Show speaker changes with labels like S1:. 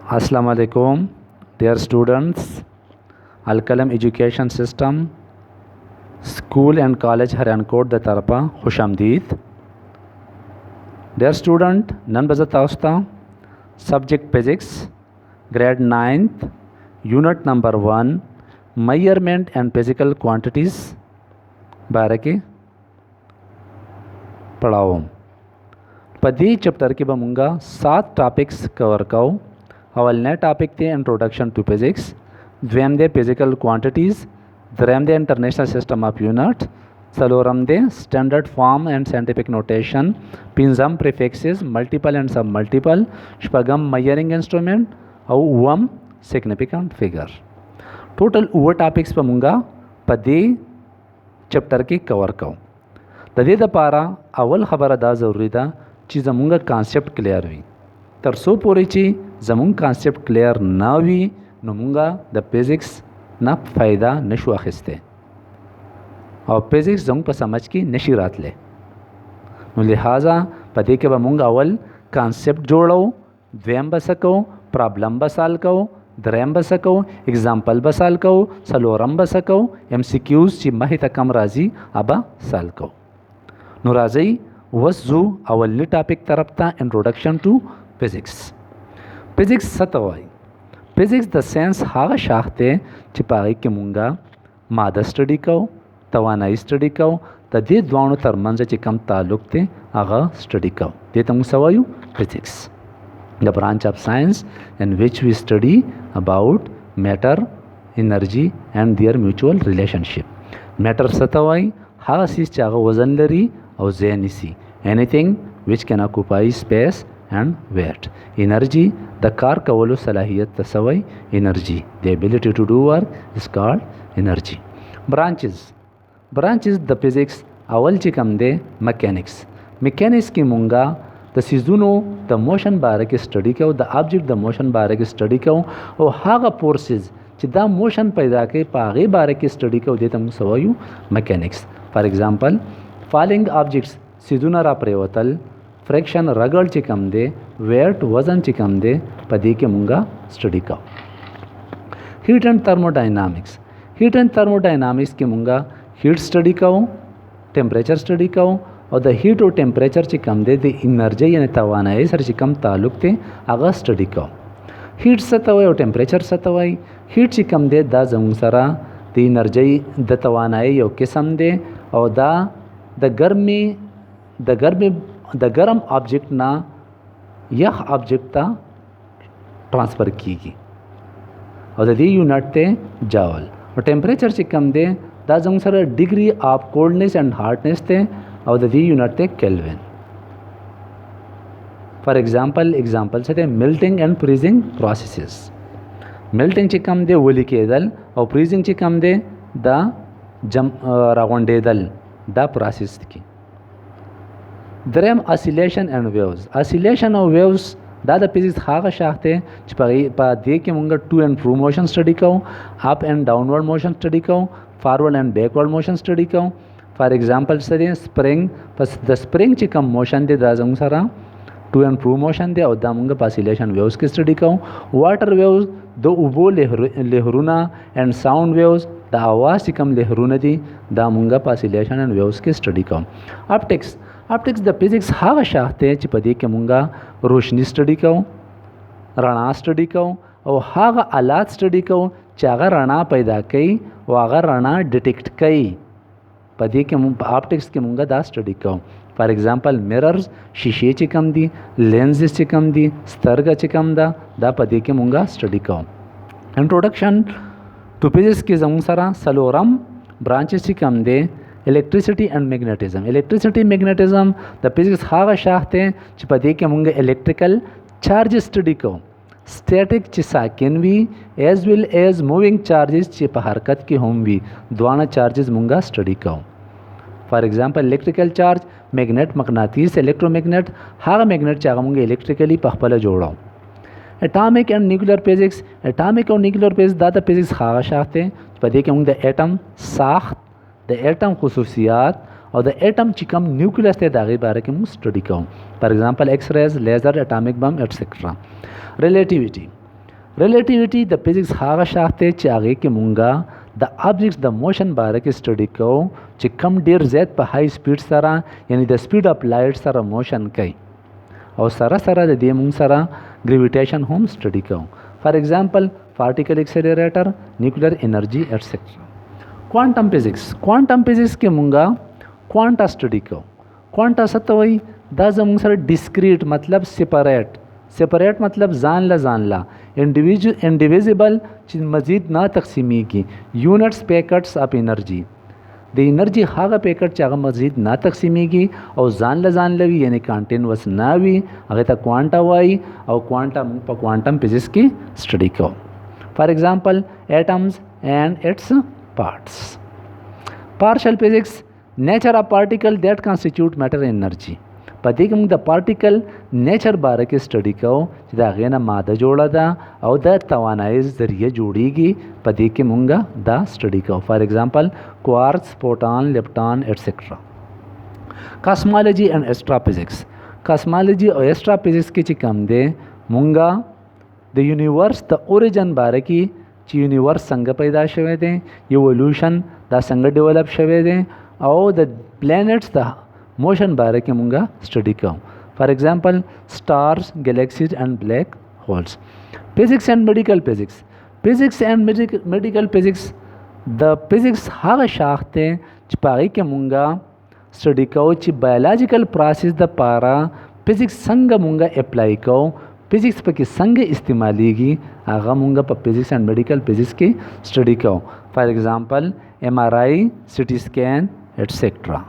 S1: अस्सलाम वालेकुम dear students, Al-Qalam Education System school and college हरियाणकोट द तरफा खुश आमदीद। डियर स्टूडेंट, नन बज़त ताउस्ता subject physics grade 9th unit number 1 measurement and physical quantities बारे के पढ़ाओ। पदी चैप्टर के बमुंगा 7 टॉपिक्स कवर करो। अवल नए टॉपिक थे इंट्रोडक्शन टू फिज़िक्स, द्वेम दे फिज़िकल क्वांटिटीज़, द्रेम दे इंटरनेशनल सिस्टम ऑफ यूनिट, सलोरम दे standard form and scientific notation, पिंजम prefixes multiple and submultiple, शपगम मेजरिंग इंस्ट्रूमेंट और वम सिग्निफिकेंट फिगर। टोटल वो टॉपिक्स पमुंगा पदी चैप्टर के कवर करो। तदे दपारा अवल खबर अदा ज़रूरी था ची जमुंगा कॉन्सेप्ट क्लियर हुई तरसो पूरी ची जमुंग कॉन्सेप्ट क्लियर ना हुई नमुंगा द फिज़िक्स ना फ़ायदा नशु आखिस्ते और फिज़िक्स जंग पर समझ की नशी रात ले। लिहाजा पदे के बमुंग अवल कॉन्सेप्ट जोड़ो, द्वेम बसको, प्रॉब्लम बसाल को, द्रेम बसको, एग्जाम्पल बसाल को, सलोरम बसको, MCQs ची माही तकम राजी अबा साल को नुराजी वज़ू अवली टॉपिक तरफ था इंट्रोडक्शन टू फिज़िक्स। फिज़िक्स सतवाई फिज़िक्स द सेंस हागा शाखते चिपाई के मुंगा मादा स्टडी को, तवानाई स्टडी को, तदे द्वाणु तरमंज चिकम ताल्लुक थे आगा स्टडी को दे तंग सवायु physics the branch of science in which we study about matter, energy and their mutual relationship. Matter सतवाई हागा चीज़ चागा वजन लरी और ज़ेनिसी anything which can occupy space and weight. Energy द कार कवलो सलाहियत तसवई energy the ability to do work is called energy. Branches द फिज़िक्स अवल चिकम दे मैकेनिक्स। मैकेनिक्स की मुंगा द सीजुनो द मोशन बारे के स्टडी को, द ऑब्जेक्ट द मोशन बारे के स्टडी को और हागा फोर्सेस चिदा मोशन पैदा के पागे बारे के स्टडी को देता हूँ सवायु mechanics. For example following objects सीजुना रा प्रेवतल फ्रैक्शन रगड़ चिकम दे, वेट वजन चिकम दे पदी के मुंगा स्टडी का। Heat and thermodynamics. Heat and thermodynamics के मुंगा हीट स्टडी का, टेम्परेचर स्टडी का और द हीट और टेम्परेचर चिकम दे द एनर्जी यानी तवानाई सर चिकम ताल्लुक थे आगा स्टडी का। हीट सतवाई और टेम्परेचर सतवाई हीट चिकम दे द जंग सरा द एनर्जी द तवानाई यो किस्म दे और द गर्म ऑब्जेक्ट ना यह ऑब्जेक्ट ता ट्रांसफ़र कीगी और दी यूनिट ते जावल और टेम्परेचर चिकम दे दा जंग sir degree of coldness and hardness थे और दी यूनिट ते केल्विन। फॉर एग्जांपल से थे melting and freezing processes. Melting चिकम दे वली के दल और फ्रीजिंग चिकम दे द रावंडे दल द प्रोसेस की। द्रेम ऑसिलेशन एंड वेव्स। ऑसिलेशन और वेव्स दादा फिजिक्स हागा शाखते पा दे के मुंगा to and fro motion study को, up and downward motion study को, forward and backward motion study को। फॉर एग्जांपल से स्प्रिंग बस द स्प्रिंग चिकम मोशन दे दाजंग सरा टू एंड फ्रो मोशन दे और दामुंगा ऑसिलेशन वेव्स की स्टडी को। वाटर वेव्स दो उबो लहरुना एंड साउंड वेव्स द आवाज़ चिकम लहरुना दी दामुंगा ऑसिलेशन एंड वेव्स की स्टडी को। ऑप्टिक्स द फिज़िक्स हागा शाखते चिपदी के मुंगा रोशनी स्टडी को, रणा स्टडी को और हागा आलात स्टडी को चागा रणा पैदा कई वागा रणा डिटेक्ट कई पदी के ऑप्टिक्स के मुंगा दा स्टडी को। फॉर एग्जांपल मिरर्स शीशे चिकम दी, लेंस चिकम दी, स्तर्ग चिकम दा पदी के मुंगा स्टडी को। इंट्रोडक्शन टू फिज़िक्स के जंग सरा सलोरम ब्रांचेस चिकम दे electricity and magnetism. Electricity magnetism द फिज़िक्स हागा शाखते चिपदी के मुंगे इलेक्ट्रिकल चार्ज स्टडी को, स्टैटिक चिसा कैन वी as well as moving charges चिप हरकत की होम वी द्वाना चार्जेस मुंगा स्टडी को। For example electrical charge magnet मकनातीस इलेक्ट्रोमैग्नेट हागा मैग्नेट चागा मुंगे इलेक्ट्रिकली पखपला जोड़ो। Atomic and nuclear physics. Atomic और न्यूक्लियर फिज़िक्स दादा फिज़िक्स हागा शाखते चिपदी के मुंगे द एटम साख्त, द एटम खसूसियात और द एटम चिकम न्यूक्लियस थे दागे बारे के मुंग स्टडी को। For example X rays, laser, atomic bomb etcetera. Relativity relativity د physics هغه شاخ دی چې هغې کې مونږه د آبجیکټس د موشن باره کې سټډي کوو چې کم ډیر زیات په های سپیډ سره یعنی د سپیډ اف لایټ سره موشن کوي او سره سره د دې مونږ سره ګریویټیشن هم سټډي کوو. فار ایگزامپل پارټیکل ایکسلریټر، نیوکلیر انرژي ایټسټرا. کوانټم فزیکس کې مونږه کوانټا سټډي کوو. کوانټا څه ته وایي؟ دا زموږ سره ډیسکریټ مطلب سپریټ مطلب ځان لا انډیویزبل چې مزید نه تقسیمیږي. یونټس پیکټس اف انرژي، د انرژي هغه پیکټ چې هغه مزید نه تقسیمیږي او ځان لوي یعنی کانټینوس نه وي، هغه ته کوانټا وایي او کوانټا په کوانټم فزیکس کې سټډي کوو. فار ایگزامپل ایټمز اینڈ اٹس پارټس. پارشل فزیکس، نیچر اف پارټیکل دیٹ کانسټیټیوټ میټر انرژي. په دې کې موږ د پارټیکل نیچر باره کې سټډي کوو چې د هغې نه ماده جوړه ده او د توانایي ذریعه جوړیږي. په دې کې موږ دا سټډي کوو. فار ایگزامپل کوارکس، پروټان، لیپټان ایټسټرا. کاسمالوجي اینڈ ایسټرا فزیکس. کاسمالوجي او ایسټرا فزیکس کې چې کوم دی موږ د یونیورس د اوریجن باره کې چې یونیورس څنګه پیدا شوی دی، ایوولوشن دا څنګه ډیولپ شوی دی او د پلانټس د موشن باره کې مونږه سټډي کوو. فار ایگزامپل سٹارز، گیلیکسیز اینڈ بلیک هولز. فزیکس اینڈ میډیکل فزیکس. فزیکس اینڈ میډیکل فزیکس د فزیکس هغه شاخ دی چې په هغې کې مونږه سټډي کوو چې بایولوژیکل پروسس د پاره فزیکس څنګه مونږه اپلای کوو، فزیکس پکې څنګه استعمالیږي، هغه مونږه په فزیکس اینڈ میډیکل فزیکس کې سټډي کوو. فار ایگزامپل MRI، CT scan ایٹسٹرا.